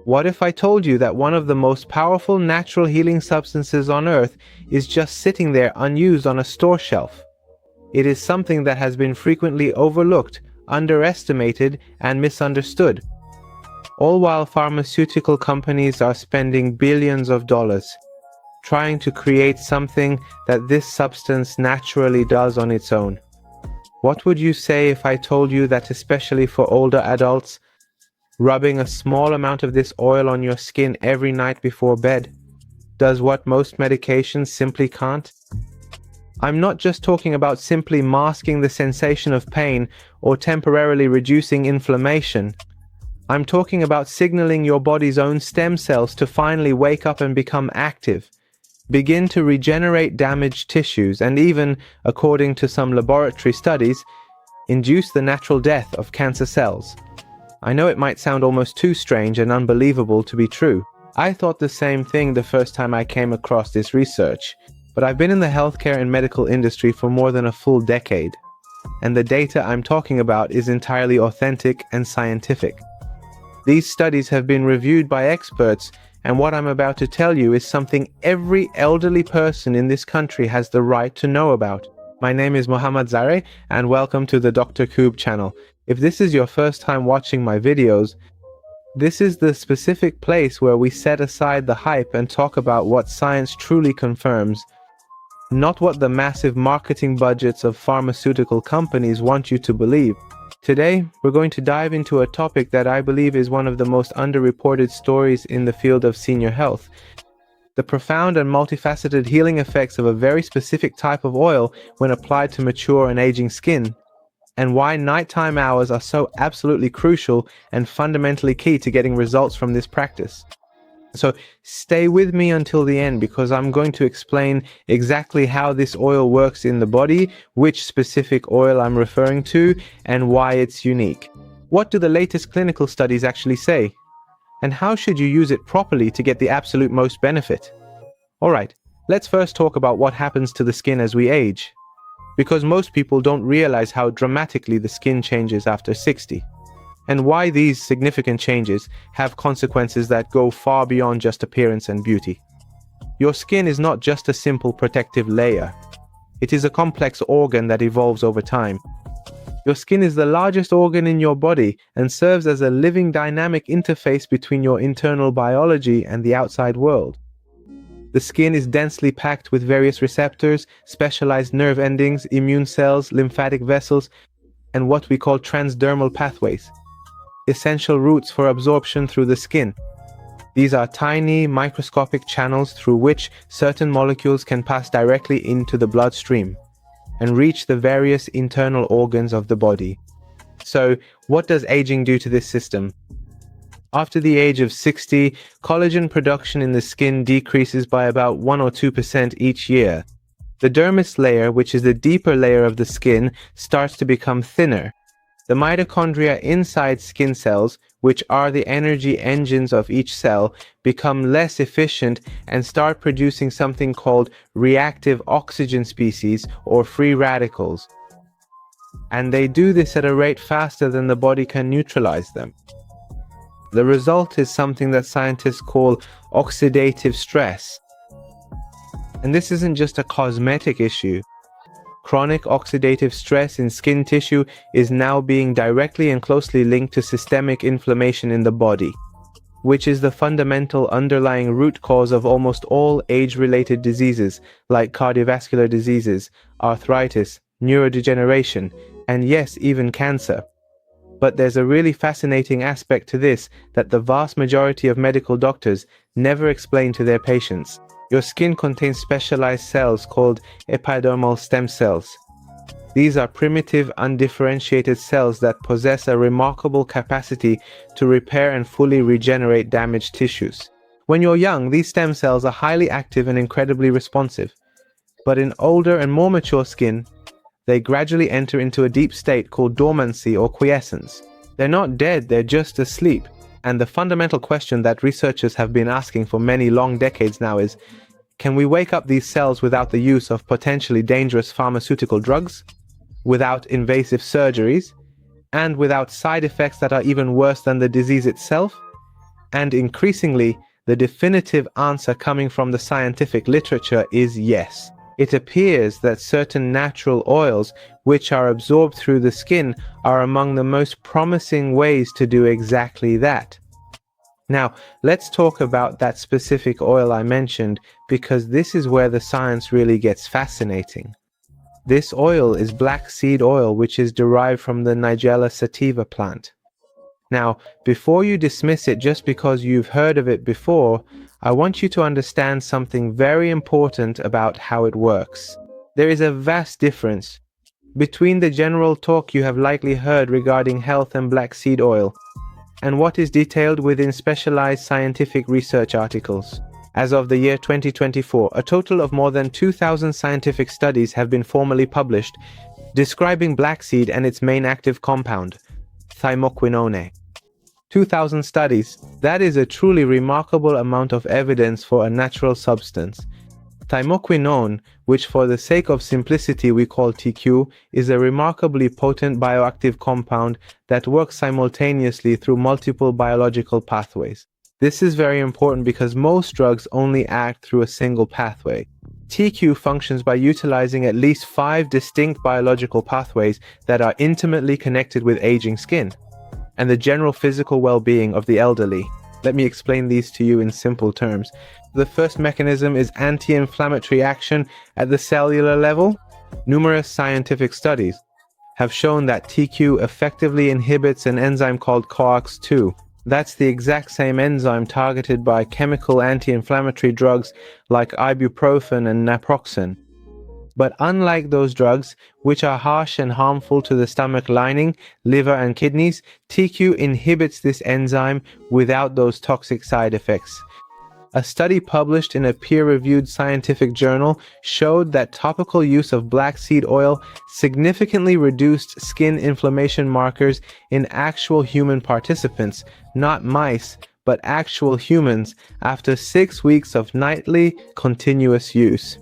What if I told you that one of the most powerful natural healing substances on earth is just sitting there unused on a store shelf? It is something that has been frequently overlooked, underestimated, and misunderstood, all while pharmaceutical companies are spending billions of dollars trying to create something that this substance naturally does on its own. What would you say if I told you that, especially for older adults, rubbing a small amount of this oil on your skin every night before bed does what most medications simply can't? I'm not just talking about simply masking the sensation of pain or temporarily reducing inflammation. I'm talking about signaling your body's own stem cells to finally wake up and become active, begin to regenerate damaged tissues, and even, according to some laboratory studies, induce the natural death of cancer cells. I know it might sound almost too strange and unbelievable to be true. I thought the same thing the first time I came across this research, but I've been in the healthcare and medical industry for more than a full decade, and the data I'm talking about is entirely authentic and scientific. These studies have been reviewed by experts, and what I'm about to tell you is something every elderly person in this country has the right to know about. My name is Mohammad Zareh, and welcome to the Dr. Koob channel. If this is your first time watching my videos, this is the specific place where we set aside the hype and talk about what science truly confirms, not what the massive marketing budgets of pharmaceutical companies want you to believe. Today, we're going to dive into a topic that I believe is one of the most underreported stories in the field of senior health: the profound and multifaceted healing effects of a very specific type of oil when applied to mature and aging skin, and why nighttime hours are so absolutely crucial and fundamentally key to getting results from this practice. So stay with me until the end, because I'm going to explain exactly how this oil works in the body, which specific oil I'm referring to, and why it's unique. What do the latest clinical studies actually say? And how should you use it properly to get the absolute most benefit? Alright, let's first talk about what happens to the skin as we age, because most people don't realize how dramatically the skin changes after 60. And why these significant changes have consequences that go far beyond just appearance and beauty. Your skin is not just a simple protective layer. It is a complex organ that evolves over time. Your skin is the largest organ in your body and serves as a living dynamic interface between your internal biology and the outside world. The skin is densely packed with various receptors, specialized nerve endings, immune cells, lymphatic vessels, and what we call transdermal pathways, essential routes for absorption through the skin. These are tiny, microscopic channels through which certain molecules can pass directly into the bloodstream and reach the various internal organs of the body. So, what does aging do to this system? After the age of 60, collagen production in the skin decreases by about 1 or 2% each year. The dermis layer, which is the deeper layer of the skin, starts to become thinner. The mitochondria inside skin cells, which are the energy engines of each cell, become less efficient and start producing something called reactive oxygen species, or free radicals. And they do this at a rate faster than the body can neutralize them. The result is something that scientists call oxidative stress. And this isn't just a cosmetic issue. Chronic oxidative stress in skin tissue is now being directly and closely linked to systemic inflammation in the body, which is the fundamental underlying root cause of almost all age-related diseases like cardiovascular diseases, arthritis, neurodegeneration, and yes, even cancer. But there's a really fascinating aspect to this that the vast majority of medical doctors never explain to their patients. Your skin contains specialized cells called epidermal stem cells. These are primitive, undifferentiated cells that possess a remarkable capacity to repair and fully regenerate damaged tissues. When you're young, these stem cells are highly active and incredibly responsive. But in older and more mature skin, they gradually enter into a deep state called dormancy or quiescence. They're not dead, they're just asleep. And the fundamental question that researchers have been asking for many long decades now is, can we wake up these cells without the use of potentially dangerous pharmaceutical drugs, without invasive surgeries, and without side effects that are even worse than the disease itself? And increasingly, the definitive answer coming from the scientific literature is yes. It appears that certain natural oils, which are absorbed through the skin, are among the most promising ways to do exactly that. Now, let's talk about that specific oil I mentioned, because this is where the science really gets fascinating. This oil is black seed oil, which is derived from the Nigella sativa plant. Now, before you dismiss it just because you've heard of it before, I want you to understand something very important about how it works. There is a vast difference between the general talk you have likely heard regarding health and black seed oil, and what is detailed within specialized scientific research articles. As of the year 2024, a total of more than 2,000 scientific studies have been formally published describing black seed and its main active compound, thymoquinone. 2,000 studies. That is a truly remarkable amount of evidence for a natural substance. Thymoquinone, which for the sake of simplicity we call TQ, is a remarkably potent bioactive compound that works simultaneously through multiple biological pathways. This is very important because most drugs only act through a single pathway. TQ functions by utilizing at least 5 distinct biological pathways that are intimately connected with aging skin and the general physical well-being of the elderly. Let me explain these to you in simple terms. The first mechanism is anti-inflammatory action at the cellular level. Numerous scientific studies have shown that TQ effectively inhibits an enzyme called COX-2. That's the exact same enzyme targeted by chemical anti-inflammatory drugs like ibuprofen and naproxen. But unlike those drugs, which are harsh and harmful to the stomach lining, liver and kidneys, TQ inhibits this enzyme without those toxic side effects. A study published in a peer-reviewed scientific journal showed that topical use of black seed oil significantly reduced skin inflammation markers in actual human participants, not mice, but actual humans, after 6 weeks of nightly, continuous use.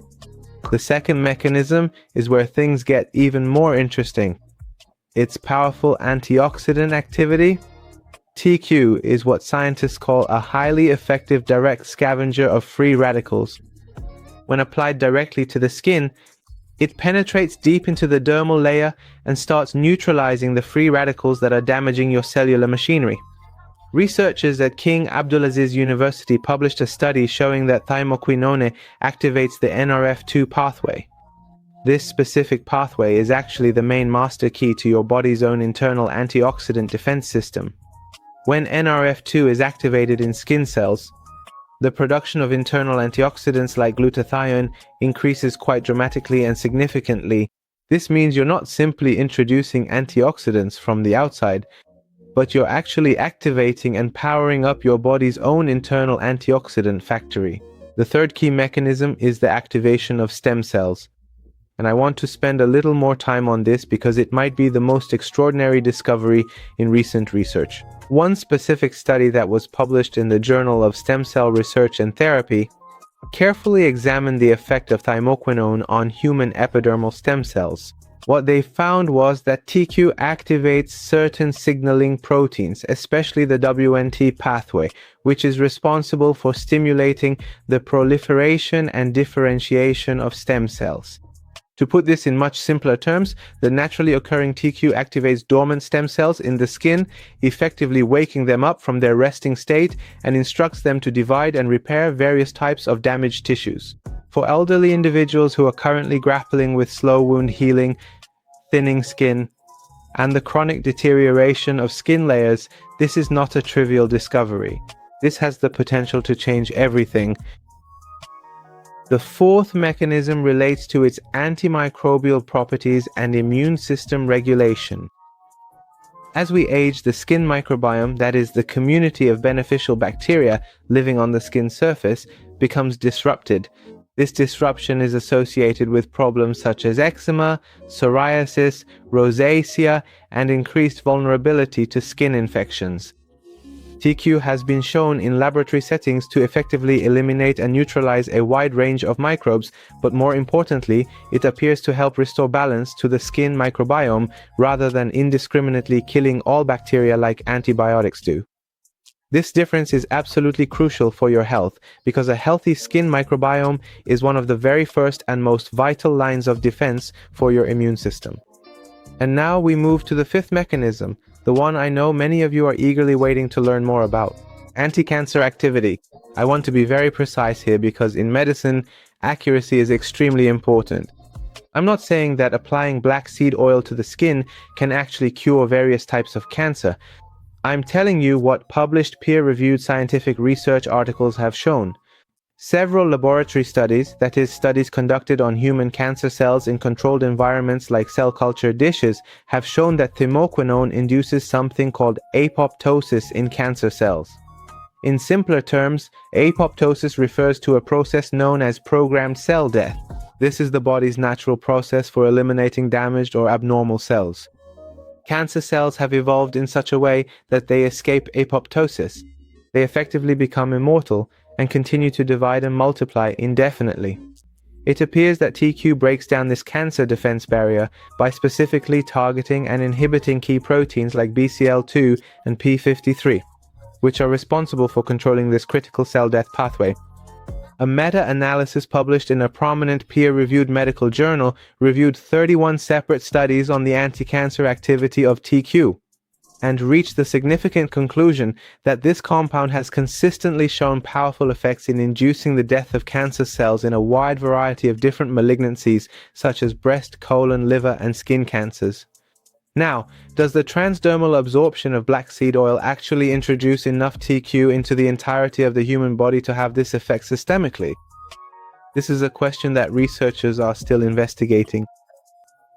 The second mechanism is where things get even more interesting. Its powerful antioxidant activity. TQ is what scientists call a highly effective direct scavenger of free radicals. When applied directly to the skin, it penetrates deep into the dermal layer and starts neutralizing the free radicals that are damaging your cellular machinery. Researchers at King Abdulaziz University published a study showing that thymoquinone activates the NRF2 pathway. This specific pathway is actually the main master key to your body's own internal antioxidant defense system. When NRF2 is activated in skin cells, the production of internal antioxidants like glutathione increases quite dramatically and significantly. This means you're not simply introducing antioxidants from the outside, but you're actually activating and powering up your body's own internal antioxidant factory. The third key mechanism is the activation of stem cells. And I want to spend a little more time on this because it might be the most extraordinary discovery in recent research. One specific study that was published in the Journal of Stem Cell Research and Therapy carefully examined the effect of thymoquinone on human epidermal stem cells. What they found was that TQ activates certain signaling proteins, especially the WNT pathway, which is responsible for stimulating the proliferation and differentiation of stem cells. To put this in much simpler terms, the naturally occurring TQ activates dormant stem cells in the skin, effectively waking them up from their resting state and instructs them to divide and repair various types of damaged tissues. For elderly individuals who are currently grappling with slow wound healing, thinning skin, and the chronic deterioration of skin layers, this is not a trivial discovery. This has the potential to change everything. The fourth mechanism relates to its antimicrobial properties and immune system regulation. As we age, the skin microbiome, that is, the community of beneficial bacteria living on the skin surface, becomes disrupted. This disruption is associated with problems such as eczema, psoriasis, rosacea, and increased vulnerability to skin infections. TQ has been shown in laboratory settings to effectively eliminate and neutralize a wide range of microbes, but more importantly, it appears to help restore balance to the skin microbiome rather than indiscriminately killing all bacteria like antibiotics do. This difference is absolutely crucial for your health because a healthy skin microbiome is one of the very first and most vital lines of defense for your immune system. And now we move to the fifth mechanism, the one I know many of you are eagerly waiting to learn more about: anti-cancer activity. I want to be very precise here because in medicine, accuracy is extremely important. I'm not saying that applying black seed oil to the skin can actually cure various types of cancer. I'm telling you what published peer-reviewed scientific research articles have shown. Several laboratory studies, that is, studies conducted on human cancer cells in controlled environments like cell culture dishes, have shown that thymoquinone induces something called apoptosis in cancer cells. In simpler terms, apoptosis refers to a process known as programmed cell death. This is the body's natural process for eliminating damaged or abnormal cells. Cancer cells have evolved in such a way that they escape apoptosis. They effectively become immortal and continue to divide and multiply indefinitely. It appears that TQ breaks down this cancer defense barrier by specifically targeting and inhibiting key proteins like BCL2 and P53, which are responsible for controlling this critical cell death pathway. A meta-analysis published in a prominent peer-reviewed medical journal reviewed 31 separate studies on the anti-cancer activity of TQ, and reached the significant conclusion that this compound has consistently shown powerful effects in inducing the death of cancer cells in a wide variety of different malignancies such as breast, colon, liver, and skin cancers. Now, does the transdermal absorption of black seed oil actually introduce enough TQ into the entirety of the human body to have this effect systemically? This is a question that researchers are still investigating.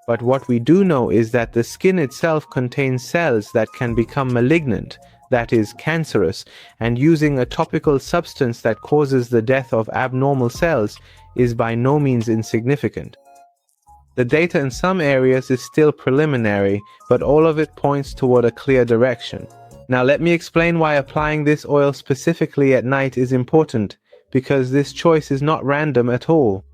But what we do know is that the skin itself contains cells that can become malignant, that is, cancerous, and using a topical substance that causes the death of abnormal cells is by no means insignificant. The data in some areas is still preliminary, but all of it points toward a clear direction. Now let me explain why applying this oil specifically at night is important, because this choice is not random at all.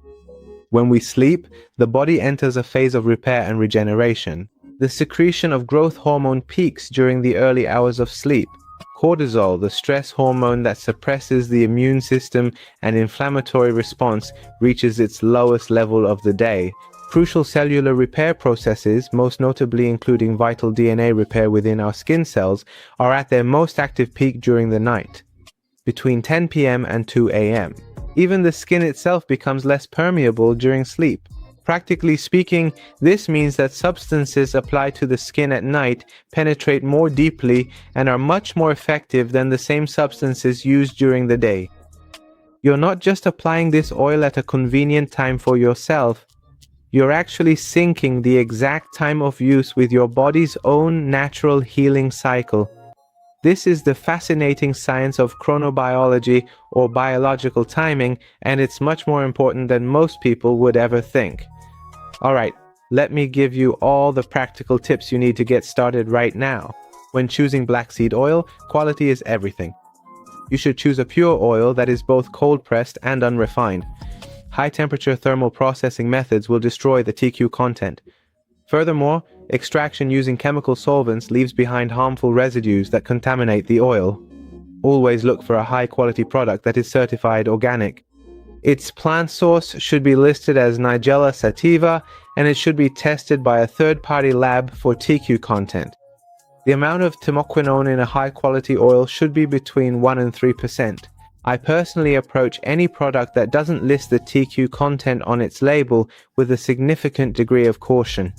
When we sleep, the body enters a phase of repair and regeneration. The secretion of growth hormone peaks during the early hours of sleep. Cortisol, the stress hormone that suppresses the immune system and inflammatory response, reaches its lowest level of the day. Crucial cellular repair processes, most notably including vital DNA repair within our skin cells, are at their most active peak during the night, between 10 p.m. and 2 a.m. Even the skin itself becomes less permeable during sleep. Practically speaking, this means that substances applied to the skin at night penetrate more deeply and are much more effective than the same substances used during the day. You're not just applying this oil at a convenient time for yourself, you're actually syncing the exact time of use with your body's own natural healing cycle. This is the fascinating science of chronobiology or biological timing, and it's much more important than most people would ever think. Alright, let me give you all the practical tips you need to get started right now. When choosing black seed oil, quality is everything. You should choose a pure oil that is both cold-pressed and unrefined. High-temperature thermal processing methods will destroy the TQ content. Furthermore, extraction using chemical solvents leaves behind harmful residues that contaminate the oil. Always look for a high-quality product that is certified organic. Its plant source should be listed as Nigella sativa, and it should be tested by a third-party lab for TQ content. The amount of thymoquinone in a high-quality oil should be between 1 and 3%. I personally approach any product that doesn't list the TQ content on its label with a significant degree of caution.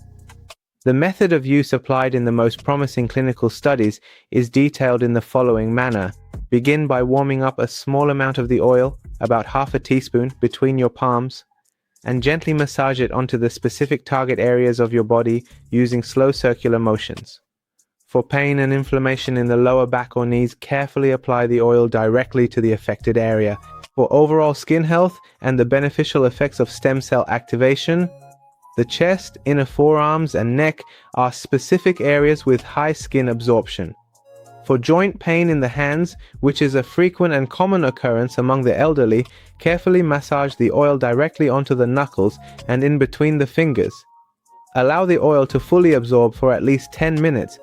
The method of use applied in the most promising clinical studies is detailed in the following manner. Begin by warming up a small amount of the oil, about half a teaspoon, between your palms, and gently massage it onto the specific target areas of your body using slow circular motions. For pain and inflammation in the lower back or knees, carefully apply the oil directly to the affected area. For overall skin health and the beneficial effects of stem cell activation, the chest, inner forearms, and neck are specific areas with high skin absorption. For joint pain in the hands, which is a frequent and common occurrence among the elderly, carefully massage the oil directly onto the knuckles and in between the fingers. Allow the oil to fully absorb for at least 10 minutes.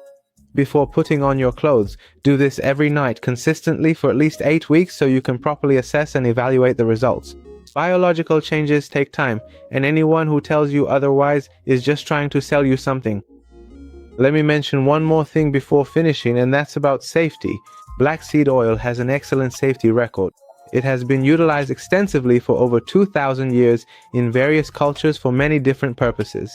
before putting on your clothes. Do this every night consistently for at least 8 weeks so you can properly assess and evaluate the results. Biological changes take time, and anyone who tells you otherwise is just trying to sell you something. Let me mention one more thing before finishing, and that's about safety. Black seed oil has an excellent safety record. It has been utilized extensively for over 2,000 years in various cultures for many different purposes,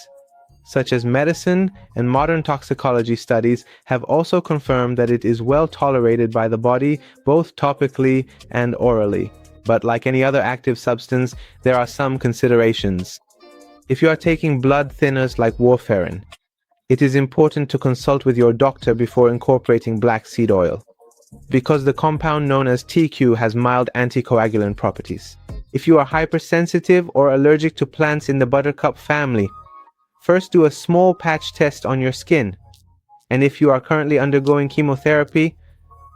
such as medicine, and modern toxicology studies have also confirmed that it is well tolerated by the body, both topically and orally. But like any other active substance, there are some considerations. If you are taking blood thinners like warfarin, it is important to consult with your doctor before incorporating black seed oil, because the compound known as TQ has mild anticoagulant properties. If you are hypersensitive or allergic to plants in the buttercup family, first do a small patch test on your skin. And if you are currently undergoing chemotherapy,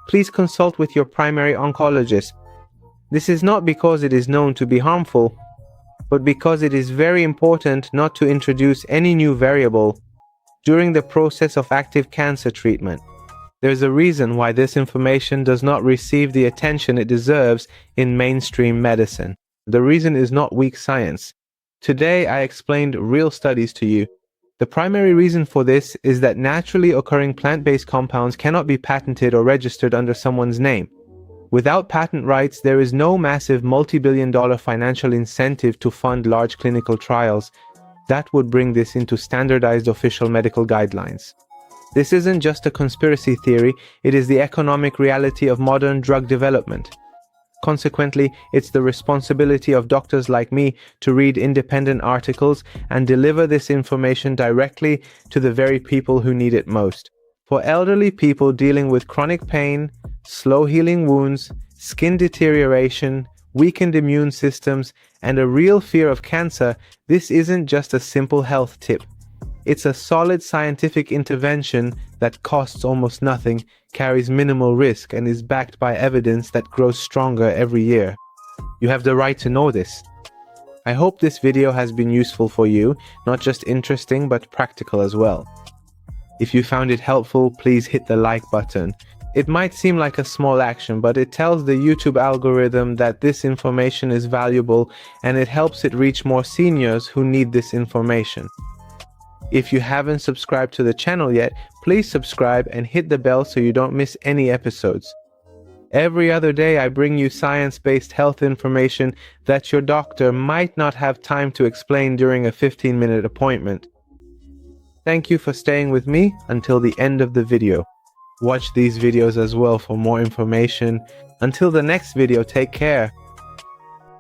please consult with your primary oncologist. This is not because it is known to be harmful, but because it is very important not to introduce any new variable during the process of active cancer treatment. There's a reason why this information does not receive the attention it deserves in mainstream medicine. The reason is not weak science. Today I explained real studies to you. The primary reason for this is that naturally occurring plant-based compounds cannot be patented or registered under someone's name. Without patent rights, there is no massive multi-billion-dollar financial incentive to fund large clinical trials. That would bring this into standardized official medical guidelines. This isn't just a conspiracy theory, it is the economic reality of modern drug development. Consequently, it's the responsibility of doctors like me to read independent articles and deliver this information directly to the very people who need it most. For elderly people dealing with chronic pain, slow healing wounds, skin deterioration, weakened immune systems, and a real fear of cancer, this isn't just a simple health tip. It's a solid scientific intervention that costs almost nothing, carries minimal risk, and is backed by evidence that grows stronger every year. You have the right to know this. I hope this video has been useful for you, not just interesting but practical as well. If you found it helpful, please hit the like button. It might seem like a small action, but it tells the YouTube algorithm that this information is valuable, and it helps it reach more seniors who need this information. If you haven't subscribed to the channel yet, please subscribe and hit the bell so you don't miss any episodes. Every other day I bring you science-based health information that your doctor might not have time to explain during a 15-minute appointment. Thank you for staying with me until the end of the video. Watch these videos as well for more information. Until the next video, take care.